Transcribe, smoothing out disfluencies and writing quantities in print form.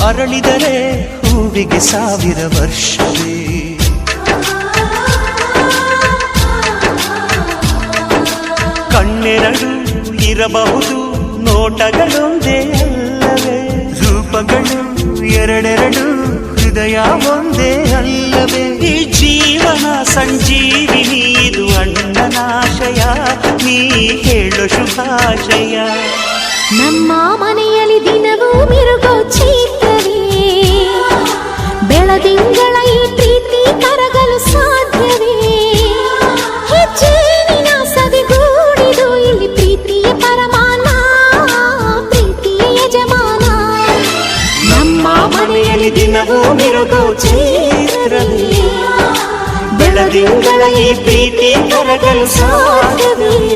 ಅರಳಿದರೆ ಹೂವಿಗೆ 1000 ವರ್ಷವೇ. ಕಣ್ಣೆರಡು ಇರಬಹುದು ನೋಟಗಳೊಂದೇ ಅಲ್ಲವೇ, ರೂಪಗಳು ಎರಡೆರಡು ಹೃದಯ ಒಂದೇ ಅಲ್ಲವೇ. ಈ ಜೀವನ ಸಂಜೀವಿನಿ ಇದು ಅಣ್ಣನಾಶಯ, ನೀ ಹೇಳು ಶುಭಾಶಯ. ನಮ್ಮ ಮನೆಯಲ್ಲಿ ದಿನವೂ ಮಿರುಗೋ ಚೈತ್ರವೇ, ಬೆಳದಿಂಗಳ ಈ ಪ್ರೀತಿ ಕರಗಲು ಸಾಧ್ಯವೇ. ಹೆಜ್ಜೇನಿನ ಸವಿಗೂಡಿದು ಇಲ್ಲಿ ಪ್ರೀತಿಯ ಪರಮಾನ, ಪ್ರೀತಿಯ ಯಜಮಾನ. ನಮ್ಮ ಮನೆಯಲ್ಲಿ ದಿನವೂ ಮಿರುಗೋ ಚೈತ್ರವೇ, ಬೆಳದಿಂಗಳ ಈ ಪ್ರೀತಿ ಕರಗಲು ಸಾಧ್ಯವೇ.